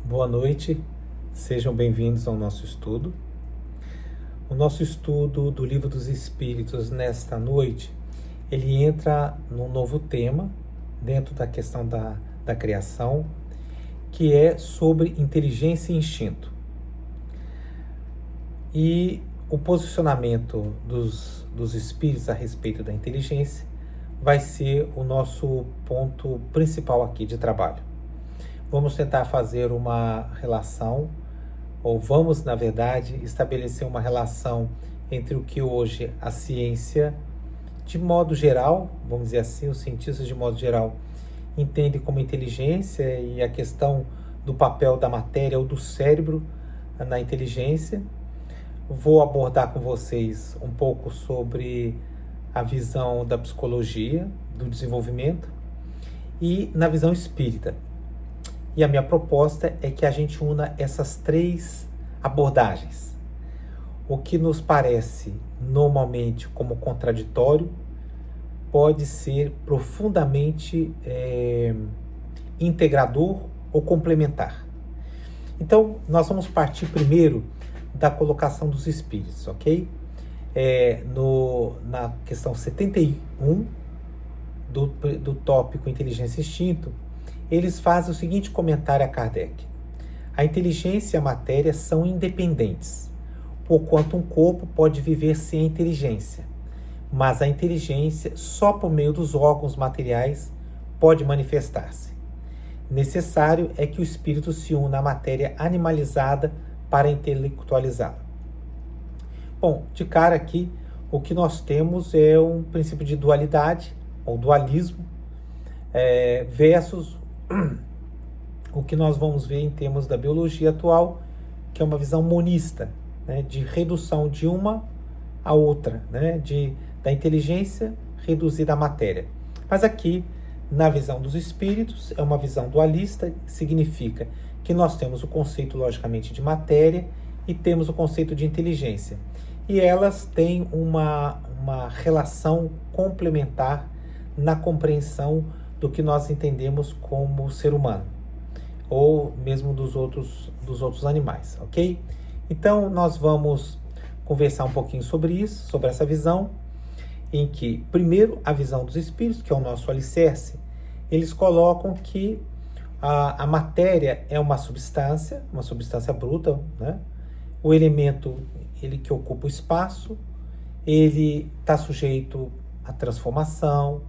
Boa noite, sejam bem-vindos ao nosso estudo. O nosso estudo do Livro dos Espíritos nesta noite, ele entra num novo tema dentro da questão da criação, que é sobre inteligência e instinto. E o posicionamento dos espíritos a respeito da inteligência vai ser o nosso ponto principal aqui de trabalho. Vamos tentar fazer uma relação, ou vamos, na verdade, estabelecer uma relação entre o que hoje a ciência, de modo geral, vamos dizer assim, os cientistas de modo geral, entendem como inteligência e a questão do papel da matéria ou do cérebro na inteligência. Vou abordar com vocês um pouco sobre a visão da psicologia, do desenvolvimento e na visão espírita. E a minha proposta é que a gente una essas três abordagens. O que nos parece normalmente como contraditório pode ser profundamente integrador ou complementar. Então, nós vamos partir primeiro da colocação dos espíritos, ok? Na questão 71 do tópico Inteligência e Instinto, eles fazem o seguinte comentário a Kardec: a inteligência e a matéria são independentes, porquanto um corpo pode viver sem a inteligência, mas a inteligência só por meio dos órgãos materiais pode manifestar-se. Necessário é que o espírito se una à matéria animalizada para intelectualizá-la. Bom, de cara aqui, o que nós temos é um princípio de dualidade, ou dualismo, versus o que nós vamos ver em termos da biologia atual, que é uma visão monista, né, de redução de uma a outra, né, da inteligência reduzida à matéria. Mas aqui, na visão dos espíritos, é uma visão dualista, significa que nós temos o conceito, logicamente, de matéria e temos o conceito de inteligência. E elas têm uma relação complementar na compreensão do que nós entendemos como ser humano, ou mesmo dos outros animais, ok? Então, nós vamos conversar um pouquinho sobre isso, sobre essa visão, em que, primeiro, a visão dos espíritos, que é o nosso alicerce, eles colocam que a matéria é uma substância bruta, né? O elemento, ele que ocupa o espaço, ele está sujeito à transformação,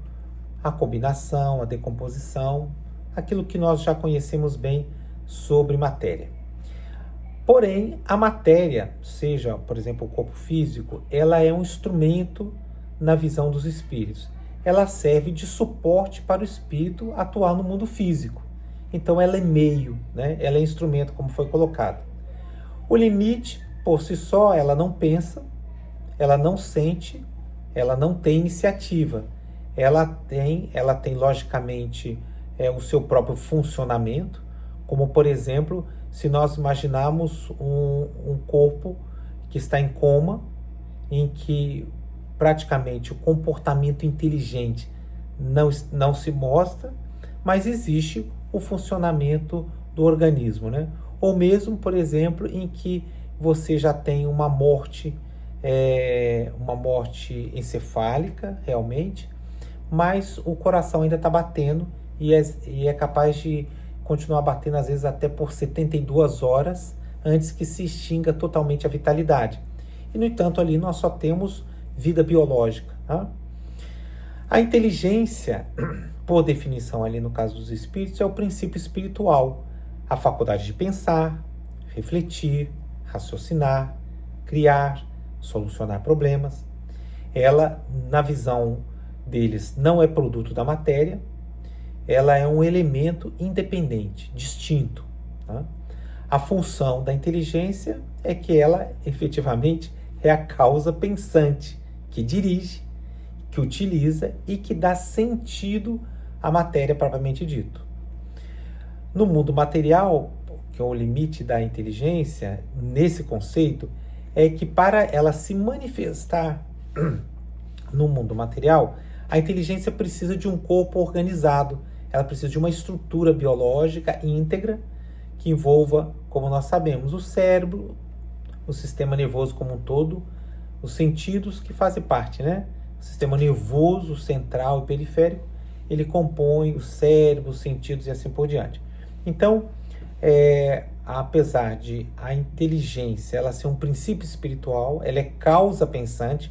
a combinação, a decomposição, aquilo que nós já conhecemos bem sobre matéria. Porém, a matéria, seja, por exemplo, o corpo físico, ela é um instrumento na visão dos espíritos. Ela serve de suporte para o espírito atuar no mundo físico. Então, ela é meio, né? Ela é instrumento, como foi colocado. O limite, por si só, ela não pensa, ela não sente, ela não tem iniciativa. Ela tem logicamente, o seu próprio funcionamento, como, por exemplo, se nós imaginarmos um corpo que está em coma, em que praticamente o comportamento inteligente não se mostra, mas existe o funcionamento do organismo, né? Ou mesmo, por exemplo, em que você já tem uma morte encefálica, realmente, mas o coração ainda está batendo e é capaz de continuar batendo, às vezes, até por 72 horas antes que se extinga totalmente a vitalidade. E, no entanto, ali nós só temos vida biológica. Tá? A inteligência, por definição ali no caso dos espíritos, é o princípio espiritual, a faculdade de pensar, refletir, raciocinar, criar, solucionar problemas. Ela, na visão deles, não é produto da matéria, ela é um elemento independente, distinto. Tá? A função da inteligência é que ela, efetivamente, é a causa pensante, que dirige, que utiliza e que dá sentido à matéria propriamente dito. No mundo material, que é o limite da inteligência, nesse conceito, é que para ela se manifestar no mundo material, a inteligência precisa de um corpo organizado, ela precisa de uma estrutura biológica íntegra que envolva, como nós sabemos, o cérebro, o sistema nervoso como um todo, os sentidos que fazem parte, né? O sistema nervoso central e periférico, ele compõe o cérebro, os sentidos e assim por diante. Então, apesar de a inteligência ela ser um princípio espiritual, ela é causa pensante,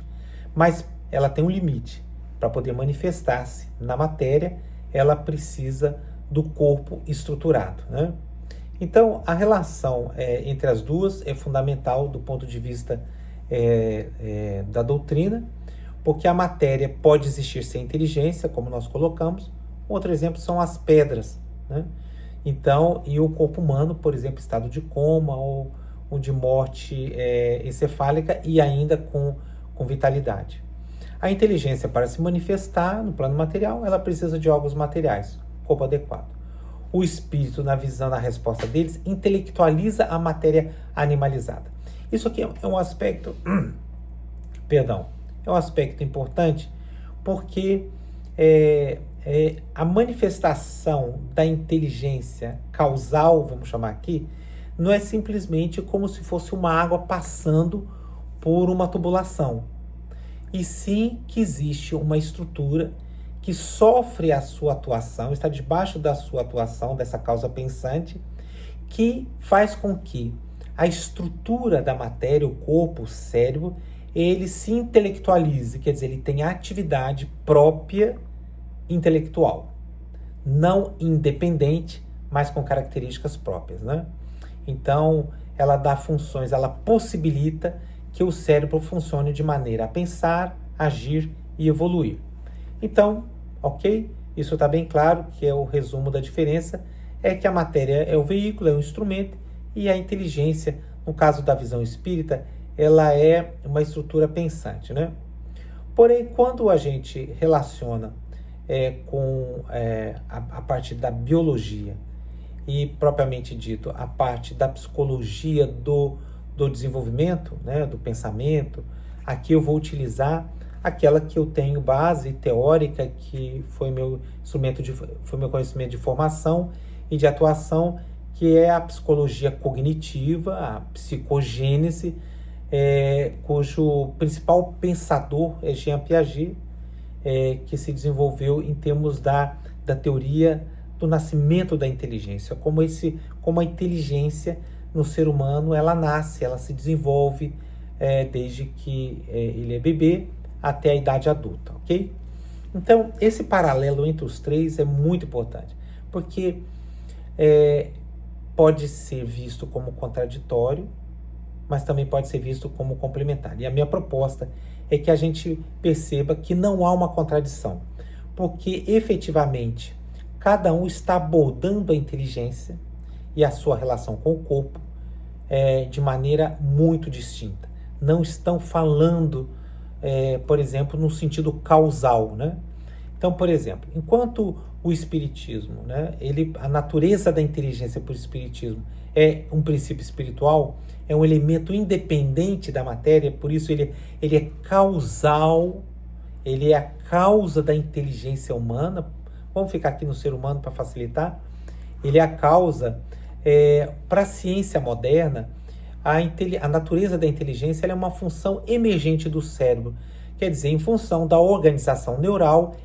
mas ela tem um limite. Para poder manifestar-se na matéria, ela precisa do corpo estruturado, né? Então, a relação entre as duas é fundamental do ponto de vista da doutrina, porque a matéria pode existir sem inteligência, como nós colocamos. Outro exemplo são as pedras, né? Então, e o corpo humano, por exemplo, estado de coma ou de morte encefálica e ainda com vitalidade. A inteligência, para se manifestar no plano material, ela precisa de órgãos materiais, corpo adequado. O espírito, na visão, na resposta deles, intelectualiza a matéria animalizada. Isso aqui é um aspecto, perdão, é um aspecto importante, porque a manifestação da inteligência causal, vamos chamar aqui, não é simplesmente como se fosse uma água passando por uma tubulação, e sim que existe uma estrutura que sofre a sua atuação, está debaixo da sua atuação, dessa causa pensante, que faz com que a estrutura da matéria, o corpo, o cérebro, ele se intelectualize, quer dizer, ele tem atividade própria intelectual, não independente, mas com características próprias, né? Então, ela dá funções, ela possibilita que o cérebro funcione de maneira a pensar, agir e evoluir. Então, ok? Isso está bem claro, que é o resumo da diferença, é que a matéria é o veículo, é o instrumento, e a inteligência, no caso da visão espírita, ela é uma estrutura pensante, né? Porém, quando a gente relaciona a parte da biologia e, propriamente dito, a parte da psicologia do desenvolvimento, né, do pensamento, aqui eu vou utilizar aquela que eu tenho base teórica, que foi meu conhecimento de formação e de atuação, que é a psicologia cognitiva, a psicogênese, cujo principal pensador é Jean Piaget, que se desenvolveu em termos da teoria do nascimento da inteligência, como a inteligência no ser humano, ela nasce, ela se desenvolve desde que ele é bebê até a idade adulta, ok? Então, esse paralelo entre os três é muito importante, porque pode ser visto como contraditório, mas também pode ser visto como complementar. E a minha proposta é que a gente perceba que não há uma contradição, porque efetivamente cada um está abordando a inteligência e a sua relação com o corpo de maneira muito distinta. Não estão falando, por exemplo, no sentido causal, né? Então, por exemplo, enquanto o espiritismo, né, a natureza da inteligência por espiritismo é um princípio espiritual, é um elemento independente da matéria, por isso ele é causal, ele é a causa da inteligência humana. Vamos ficar aqui no ser humano para facilitar. Ele é a causa, para a ciência moderna, a natureza da inteligência ela é uma função emergente do cérebro. Quer dizer, em função da organização neural,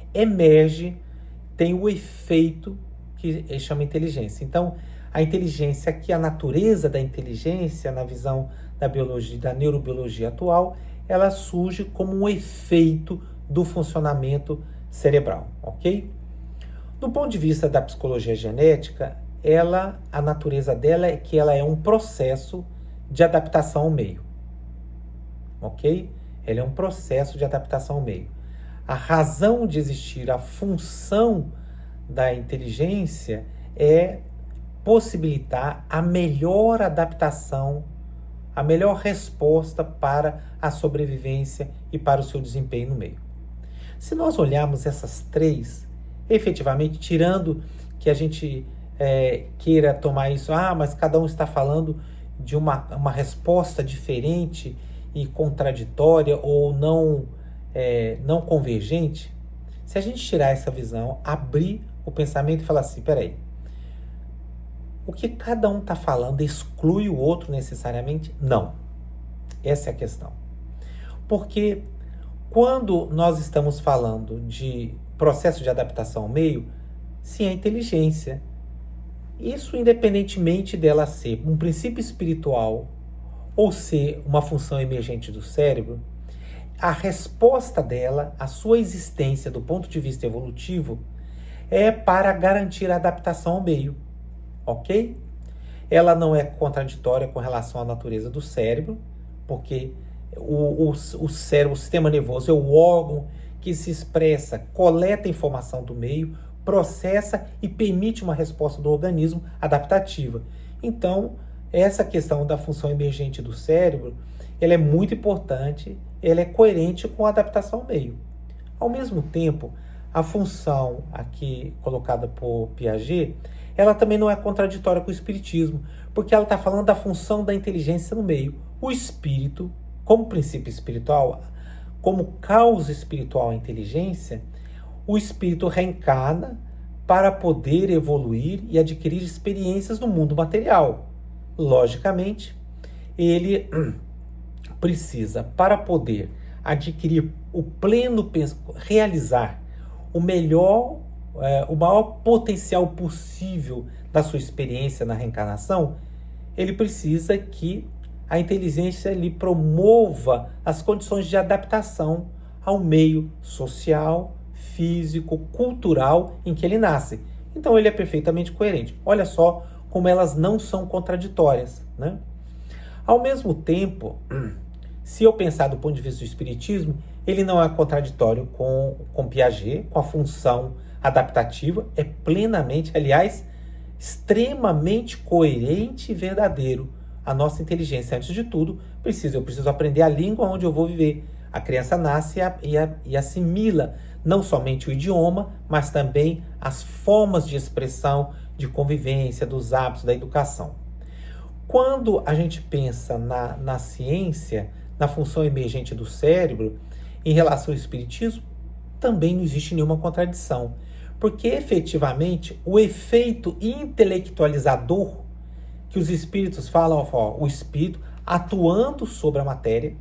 tem o efeito que chama inteligência. Então, a inteligência aqui, a natureza da inteligência, na visão da biologia, da neurobiologia atual, ela surge como um efeito do funcionamento cerebral, ok? Do ponto de vista da psicologia genética, a natureza dela é que ela é um processo de adaptação ao meio, ok? Ela é um processo de adaptação ao meio. A razão de existir, a função da inteligência é possibilitar a melhor adaptação, a melhor resposta para a sobrevivência e para o seu desempenho no meio. Se nós olharmos essas três, efetivamente, tirando que a gente queira tomar isso, mas cada um está falando de uma resposta diferente e contraditória ou não convergente, se a gente tirar essa visão, abrir o pensamento e falar assim, peraí, O que cada um está falando exclui o outro necessariamente? Não. Essa é a questão. Porque quando nós estamos falando de processo de adaptação ao meio, sim, a inteligência. Isso independentemente dela ser um princípio espiritual ou ser uma função emergente do cérebro, a resposta dela, a sua existência do ponto de vista evolutivo, é para garantir a adaptação ao meio, ok? Ela não é contraditória com relação à natureza do cérebro, porque o cérebro, o sistema nervoso, é o órgão que se expressa, coleta informação do meio, processa e permite uma resposta do organismo adaptativa. Então, essa questão da função emergente do cérebro, ela é muito importante, ela é coerente com a adaptação ao meio. Ao mesmo tempo, a função aqui colocada por Piaget, ela também não é contraditória com o espiritismo, porque ela está falando da função da inteligência no meio. O espírito, como princípio espiritual, como causa espiritual à inteligência, o espírito reencarna para poder evoluir e adquirir experiências no mundo material. Logicamente, ele precisa, para poder adquirir o pleno, realizar o melhor, o maior potencial possível da sua experiência na reencarnação, ele precisa que a inteligência lhe promova as condições de adaptação ao meio social, físico, cultural em que ele nasce. Então ele é perfeitamente coerente. Olha só como elas não são contraditórias, né? Ao mesmo tempo, se eu pensar do ponto de vista do espiritismo, ele não é contraditório com Piaget, com a função adaptativa, é plenamente, aliás, extremamente coerente e verdadeiro. A nossa inteligência, antes de tudo, eu preciso aprender a língua onde eu vou viver. A criança nasce e assimila não somente o idioma, mas também as formas de expressão, de convivência, dos hábitos, da educação. Quando a gente pensa na ciência, na função emergente do cérebro, em relação ao espiritismo, também não existe nenhuma contradição. Porque, efetivamente, o efeito intelectualizador que os espíritos falam, o espírito atuando sobre a matéria,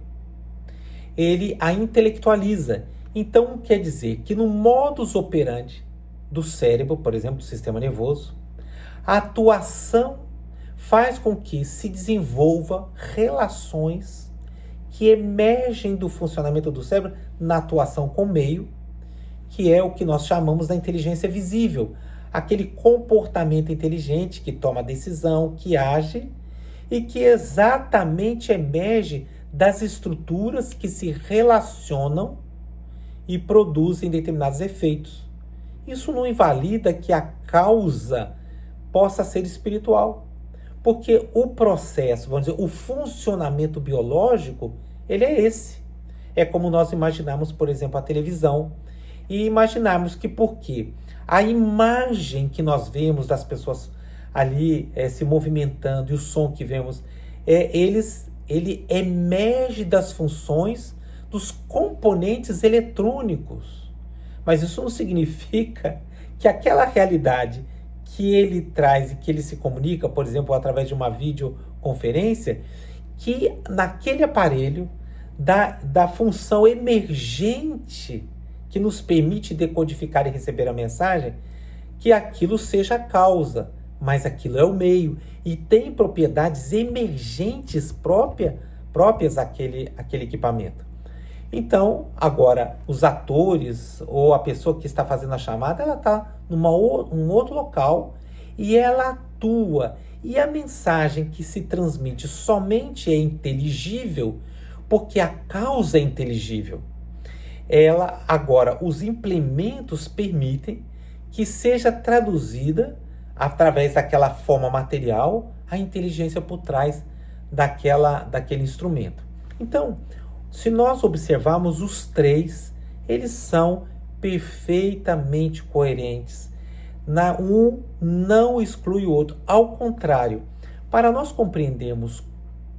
ele a intelectualiza. Então, quer dizer que no modus operandi do cérebro, por exemplo, do sistema nervoso, a atuação faz com que se desenvolva relações que emergem do funcionamento do cérebro na atuação com o meio, que é o que nós chamamos da inteligência visível, aquele comportamento inteligente que toma decisão, que age e que exatamente emerge das estruturas que se relacionam e produzem determinados efeitos. Isso não invalida que a causa possa ser espiritual, porque o processo, vamos dizer, o funcionamento biológico, ele é esse. É como nós imaginamos, por exemplo, a televisão, e imaginarmos que porque a imagem que nós vemos das pessoas ali se movimentando e o som que vemos, ele emerge das funções dos componentes eletrônicos. Mas isso não significa que aquela realidade que ele traz e que ele se comunica, por exemplo, através de uma videoconferência, que naquele aparelho da função emergente que nos permite decodificar e receber a mensagem, que aquilo seja a causa, mas aquilo é o meio e tem propriedades emergentes próprias àquele equipamento. Então, agora, os atores ou a pessoa que está fazendo a chamada, ela está num outro local e ela atua. E a mensagem que se transmite somente é inteligível porque a causa é inteligível. Agora, os implementos permitem que seja traduzida através daquela forma material a inteligência por trás daquele instrumento. Então, se nós observarmos os três, eles são perfeitamente coerentes. Um não exclui o outro. Ao contrário, para nós compreendermos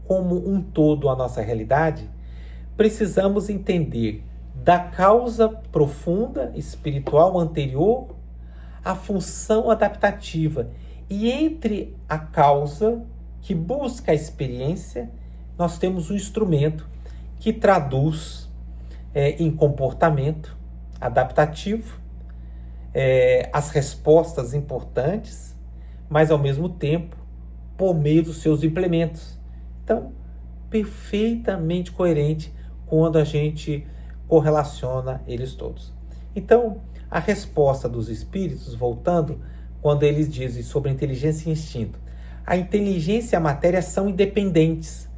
como um todo a nossa realidade, precisamos entender da causa profunda, espiritual, anterior, à função adaptativa. E entre a causa que busca a experiência, nós temos um instrumento que traduz em comportamento adaptativo as respostas importantes, mas ao mesmo tempo por meio dos seus implementos. Então, perfeitamente coerente quando a gente correlaciona eles todos. Então, a resposta dos espíritos, voltando, quando eles dizem sobre inteligência e instinto, a inteligência e a matéria são independentes,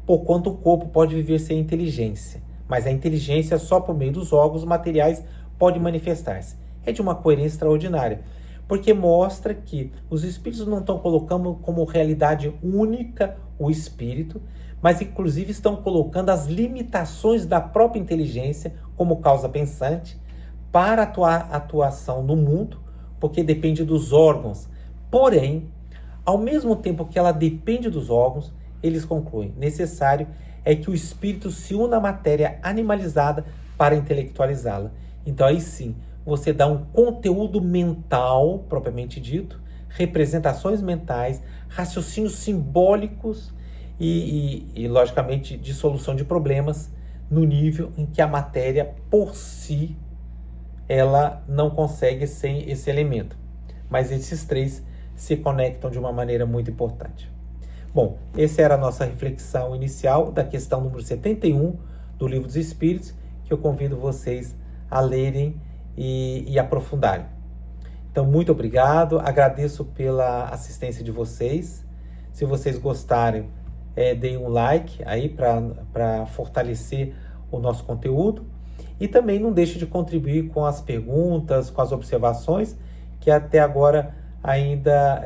porquanto o corpo pode viver sem inteligência, mas a inteligência só por meio dos órgãos materiais pode manifestar-se. É de uma coerência extraordinária, porque mostra que os espíritos não estão colocando como realidade única o espírito, mas inclusive estão colocando as limitações da própria inteligência como causa pensante para a atuação no mundo, porque depende dos órgãos. Porém, ao mesmo tempo que ela depende dos órgãos, eles concluem, necessário é que o espírito se una à matéria animalizada para intelectualizá-la. Então aí sim, você dá um conteúdo mental, propriamente dito, representações mentais, raciocínios simbólicos e logicamente, de solução de problemas no nível em que a matéria, por si, ela não consegue sem esse elemento. Mas esses três se conectam de uma maneira muito importante. Bom, essa era a nossa reflexão inicial da questão número 71 do Livro dos Espíritos, que eu convido vocês a lerem e aprofundarem. Então, muito obrigado, agradeço pela assistência de vocês. Se vocês gostarem, deem um like aí para fortalecer o nosso conteúdo. E também não deixe de contribuir com as perguntas, com as observações, que até agora ainda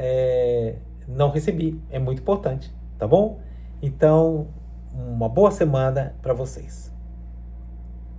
não recebi. É muito importante, tá bom? Então, uma boa semana para vocês.